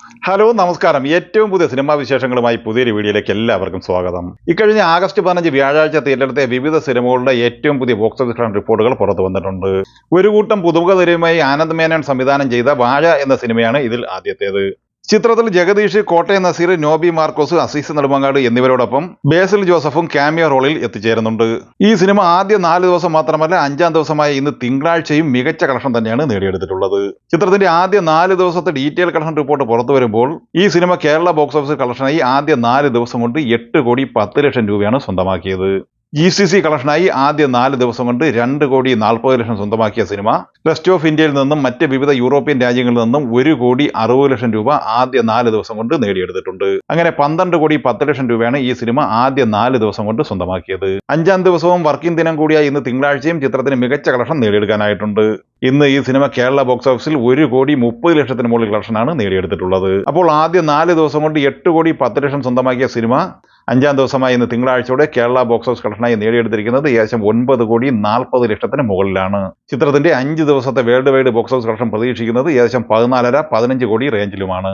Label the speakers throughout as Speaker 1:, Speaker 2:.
Speaker 1: Hello നമസ്കാരം. ഏറ്റവും പുതിയ സിനിമാ വിശേഷങ്ങളുമായി പുതിയൊരു വീഡിയോയിലേക്ക് എല്ലാവർക്കും സ്വാഗതം. ഇക്കഴിഞ്ഞ ആഗസ്റ്റ് 15 വ്യാഴാഴ്ച തിയേറ്ററിലെത്തിയ വിവിധ സിനിമകളുടെ ഏറ്റവും പുതിയ ബോക്സ് ഓഫീസ് കളക്ഷൻ റിപ്പോർട്ടുകൾ പുറത്തു വന്നിട്ടുണ്ട്. ഒരു കൂട്ടം പുതുമുഖ നിരയുമായി ആനന്ദ് മേനോൻ സംവിധാനം ചെയ്ത വാഴ എന്ന സിനിമയാണ് ഇതിൽ ആദ്യത്തേത്. ചിത്രത്തിൽ ജഗദീഷ്, കോട്ടയം നസീർ, നോബി മാർക്കോസ്, അസീസ് നെടുമങ്ങാട് എന്നിവരോടൊപ്പം ബേസിൽ ജോസഫും ക്യാമിയോ റോളിൽ എത്തിച്ചേരുന്നുണ്ട്. ഈ സിനിമ ആദ്യ 4 ദിവസം മാത്രമല്ല 5-ാം ദിവസമായ ഇന്ന് തിങ്കളാഴ്ചയും മികച്ച കളക്ഷൻ തന്നെയാണ് നേടിയെടുത്തിട്ടുള്ളത്. ചിത്രത്തിന്റെ ആദ്യ 4 ദിവസത്തെ ഡീറ്റെയിൽ കളക്ഷൻ റിപ്പോർട്ട് പുറത്തു വരുമ്പോൾ ഈ സിനിമ കേരള ബോക്സ് ഓഫീസ് കളക്ഷനായി ആദ്യ 4 ദിവസം കൊണ്ട് 8,10,00,000 രൂപയാണ് സ്വന്തമാക്കിയത്. GCC കളക്ഷനായി ആദ്യ 4 ദിവസം കൊണ്ട് 2,40,00,000 സ്വന്തമാക്കിയ സിനിമ റെസ്റ്റ് ഓഫ് ഇന്ത്യയിൽ നിന്നും മറ്റ് വിവിധ യൂറോപ്യൻ രാജ്യങ്ങളിൽ നിന്നും 1,60,00,000 രൂപ ആദ്യ 4 ദിവസം കൊണ്ട് നേടിയെടുത്തിട്ടുണ്ട്. അങ്ങനെ 12,10,00,000 രൂപയാണ് ഈ സിനിമ ആദ്യ 4 ദിവസം കൊണ്ട് സ്വന്തമാക്കിയത്. 5-ാം ദിവസവും വർക്കിംഗ് ദിനം കൂടിയായ ഇന്ന് തിങ്കളാഴ്ചയും ചിത്രത്തിന് മികച്ച കളക്ഷൻ നേടിയെടുക്കാനായിട്ടുണ്ട്. ഇന്ന് ഈ സിനിമ കേരള ബോക്സ് ഓഫീസിൽ 1,30,00,000 മുകളിൽ കളക്ഷനാണ് നേടിയെടുത്തിട്ടുള്ളത്. അപ്പോൾ ആദ്യ 4 ദിവസം കൊണ്ട് 8,10,00,000 സ്വന്തമാക്കിയ സിനിമ 5-ാം ദിവസമായ ഇന്ന് തിങ്കളാഴ്ചയോടെ കേരള ബോക്സ് ഓഫീസ് കളക്ഷനായി നേടിയെടുത്തിരിക്കുന്നത് ഏകദേശം 9,40,00,000 മുകളിലാണ്. ചിത്രത്തിന്റെ 5 ദിവസത്തെ world wide box office collection പ്രതീക്ഷിക്കുന്നത് ഏകദേശം 14.5-15 കോടി റേഞ്ചിലുമാണ്.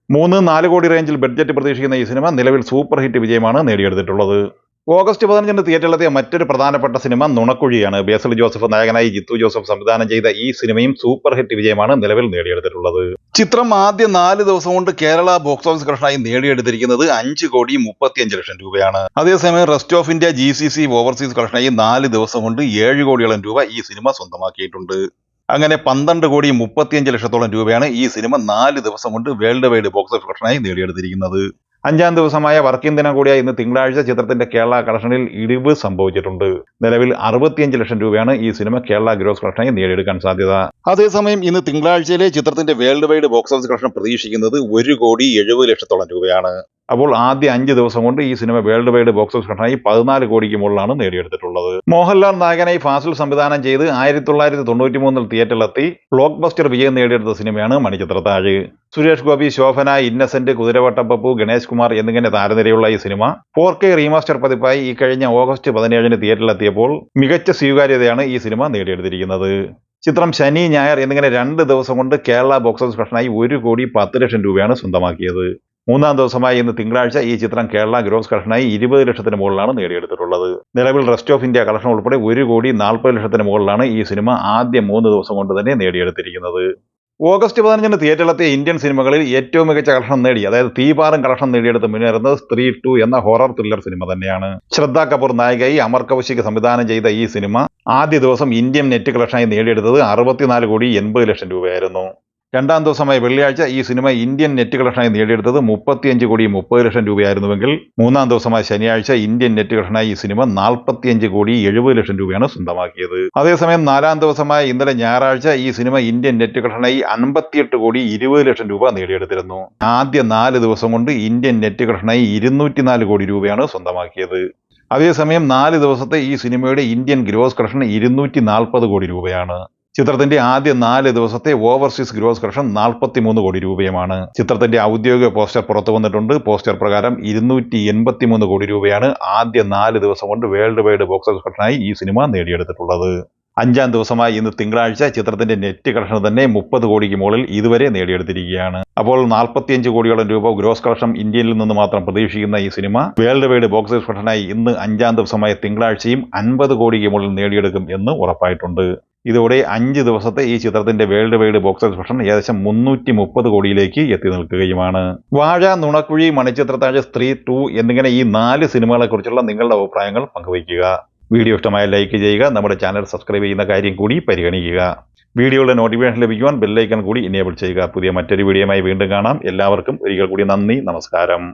Speaker 1: 3-4 കോടി റേഞ്ചിൽ ബഡ്ജറ്റ് പ്രതീക്ഷിക്കുന്ന ഈ സിനിമ നിലവിൽ സൂപ്പർ ഹിറ്റ് വിജയമാണ് നേടിയെടുത്തിട്ടുള്ളത്. ഓഗസ്റ്റ് 15 തിയേറ്ററിലെത്തിയ മറ്റൊരു പ്രധാനപ്പെട്ട സിനിമ നുണക്കുഴിയാണ്. ബേസിൽ ജോസഫ് നായകനായി ജിത്തു ജോസഫ് സംവിധാനം ചെയ്ത ഈ സിനിമയും സൂപ്പർ ഹിറ്റ് വിജയമാണ് നിലവിൽ നേടിയെടുത്തിട്ടുള്ളത്. ചിത്രം ആദ്യ 4 ദിവസം കൊണ്ട് കേരള ബോക്സ് ഓഫീസ് കളക്ഷനായി നേടിയെടുത്തിരിക്കുന്നത് 5,35,00,000 രൂപയാണ്. അതേസമയം rest of India GCC overseas കളക്ഷനായി 4 ദിവസം കൊണ്ട് 7 കോടിയോളം രൂപ ഈ സിനിമ സ്വന്തമാക്കിയിട്ടുണ്ട്. അങ്ങനെ 12,35,00,000 രൂപയാണ് ഈ സിനിമ 4 ദിവസം കൊണ്ട് വേൾഡ് വൈഡ് ബോക്സ് ഓഫീസ് കളക്ഷനായി നേടിയെടുത്തിരിക്കുന്നത്. 5-ാം ദിവസമായ വർക്കിംഗ് ദിനം കൂടിയായ ഇന്ന് തിങ്കളാഴ്ച ചിത്രത്തിന്റെ കേരള കളക്ഷനിൽ ഇടിവ് സംഭവിച്ചിട്ടുണ്ട്. നിലവിൽ 65,00,000 രൂപയാണ് ഈ സിനിമ കേരള ഗ്രോസ് കളക്ഷനായി നേടിയെടുക്കാൻ സാധ്യത. അതേസമയം ഇന്ന് തിങ്കളാഴ്ചയിലെ ചിത്രത്തിന്റെ worldwide box office collection പ്രതീക്ഷിക്കുന്നത് 1,70,00,000 രൂപയാണ്. അപ്പോൾ ആദ്യ 5 ദിവസം കൊണ്ട് ഈ സിനിമ വേൾഡ് വൈഡ് ബോക്സ് ഓഫീസ് കളക്ഷനായി 14 കോടിക്ക് മുകളിലാണ് നേടിയെടുത്തിട്ടുള്ളത്. മോഹൻലാൽ നായകനായി ഫാസിൽ സംവിധാനം ചെയ്ത് 1993 തിയേറ്ററിലെത്തി ബ്ലോക്ക് ബസ്റ്റർ വിജയം നേടിയെടുത്ത സിനിമയാണ് മണിച്ചിത്രത്താഴ്. സുരേഷ് ഗോപി, ശോഭന, ഇന്നസെന്റ്, കുതിരവട്ടം പപ്പു, ഗണേഷ് കുമാർ എന്നിങ്ങനെ താരനിരയുള്ള ഈ സിനിമ 4K റീമാസ്റ്റർ പതിപ്പായി ഈ കഴിഞ്ഞ ഓഗസ്റ്റ് 17 തിയേറ്ററിലെത്തിയപ്പോൾ മികച്ച സ്വീകാര്യതയാണ് ഈ സിനിമ നേടിയെടുത്തിരിക്കുന്നത്. ചിത്രം ശനി, ഞായർ എന്നിങ്ങനെ 2 ദിവസം കൊണ്ട് കേരള ബോക്സ് ഓഫീസ് കളക്ഷനായി 1,10,00,000 രൂപയാണ് സ്വന്തമാക്കിയത്. 3-ാം ദിവസമായ ഇന്ന് തിങ്കളാഴ്ച ഈ ചിത്രം കേരള ഗ്രോസ് കളക്ഷനായി 20,00,000 മുകളിലാണ് നേടിയെടുത്തിട്ടുള്ളത്. നിലവിൽ റെസ്റ്റ് ഓഫ് ഇന്ത്യ കളക്ഷൻ ഉൾപ്പെടെ 1,40,00,000 മുകളിലാണ് ഈ സിനിമ ആദ്യ 3 ദിവസം കൊണ്ട് തന്നെ നേടിയെടുത്തിരിക്കുന്നത്. ഓഗസ്റ്റ് 15 തിയേറ്ററിലെത്തിയ ഇന്ത്യൻ സിനിമകളിൽ ഏറ്റവും മികച്ച കളക്ഷൻ നേടി, അതായത് തീപാറും കളക്ഷൻ നേടിയെടുത്ത് മുന്നേറുന്നത് സ്ത്രീ 2 എന്ന ഹൊറർ ത്രില്ലർ സിനിമ തന്നെയാണ്. ശ്രദ്ധ കപൂർ നായികയായി അമർ കൗശിക് സംവിധാനം ചെയ്ത ഈ സിനിമ ആദ്യ ദിവസം ഇന്ത്യൻ നെറ്റ് കളക്ഷനായി നേടിയെടുത്തത് 64,80,00,000 രൂപയായിരുന്നു. 2-ാം ദിവസമായ വെള്ളിയാഴ്ച ഈ സിനിമ ഇന്ത്യൻ നെറ്റ് കളക്ഷനായി നേടിയെടുത്തത് 35,30,00,000 രൂപയായിരുന്നുവെങ്കിൽ 3-ാം ദിവസമായ ശനിയാഴ്ച ഇന്ത്യൻ നെറ്റ് കളക്ഷനായി ഈ സിനിമ 45,70,00,000 രൂപയാണ് സ്വന്തമാക്കിയത്. അതേസമയം 4-ാം ദിവസമായ ഇന്നലെ ഞായറാഴ്ച ഈ സിനിമ ഇന്ത്യൻ നെറ്റ് കളക്ഷനായി 58,20,00,000 രൂപ നേടിയെടുത്തിരുന്നു. ആദ്യ 4 ദിവസം കൊണ്ട് ഇന്ത്യൻ നെറ്റ് കളക്ഷനായി 204 കോടി രൂപയാണ് സ്വന്തമാക്കിയത്. അതേസമയം 4 ദിവസത്തെ ഈ സിനിമയുടെ ഇന്ത്യൻ ഗ്രോസ് കളക്ഷൻ 240 കോടി രൂപയാണ്. ചിത്രത്തിന്റെ ആദ്യ 4 ദിവസത്തെ ഓവർസീസ് ഗ്രോസ് കളക്ഷൻ 43 കോടി രൂപയുമാണ്. ചിത്രത്തിന്റെ ഔദ്യോഗിക പോസ്റ്റർ പുറത്തു വന്നിട്ടുണ്ട്. പോസ്റ്റർ പ്രകാരം 283 കോടി രൂപയാണ് ആദ്യ 4 ദിവസം കൊണ്ട് വേൾഡ് വൈഡ് ബോക്സ് ഓഫീസ് കളക്ഷനായി ഈ സിനിമ നേടിയെടുത്തിട്ടുള്ളത്. 5-ാം ദിവസമായ ഇന്ന് തിങ്കളാഴ്ച ചിത്രത്തിന്റെ നെറ്റ് കളക്ഷൻ തന്നെ 30 കോടിക്ക് മുകളിൽ ഇതുവരെ നേടിയെടുത്തിരിക്കുകയാണ്. അപ്പോൾ 45 കോടിയോളം രൂപ ഗ്രോസ് കളക്ഷൻ ഇന്ത്യയിൽ നിന്ന് മാത്രം പ്രതീക്ഷിക്കുന്ന ഈ സിനിമ വേൾഡ് വൈഡ് ബോക്സ് ഓഫീസ് കളക്ഷനായി ഇന്ന് 5-ാം ദിവസമായ തിങ്കളാഴ്ചയും 50 കോടിക്ക് മുകളിൽ നേടിയെടുക്കും എന്ന് ഉറപ്പായിട്ടുണ്ട്. ഇതോടെ 5 ദിവസത്തെ ഈ ചിത്രത്തിന്റെ worldwide box office collection ഏകദേശം 330 കോടിയിലേക്ക് എത്തി നിൽക്കുകയുമാണ്. വാഴ, നുണക്കുഴി, മണിച്ചിത്രത്താഴ്, സ്ത്രീ 2 എന്നിങ്ങനെ ഈ 4 സിനിമകളെ കുറിച്ചുള്ള നിങ്ങളുടെ അഭിപ്രായങ്ങൾ പങ്കുവയ്ക്കുക. വീഡിയോ ഇഷ്ടമായ ലൈക്ക് ചെയ്യുക. നമ്മുടെ ചാനൽ സബ്സ്ക്രൈബ് ചെയ്യുന്ന കാര്യം കൂടി പരിഗണിക്കുക. വീഡിയോയുടെ നോട്ടിഫിക്കേഷൻ ലഭിക്കുവാൻ ബെല്ലൈക്കൺ കൂടി എനേബിൾ ചെയ്യുക. പുതിയ മറ്റൊരു വീഡിയോയുമായി വീണ്ടും കാണാം. എല്ലാവർക്കും ഒരിക്കൽ കൂടി നന്ദി, നമസ്കാരം.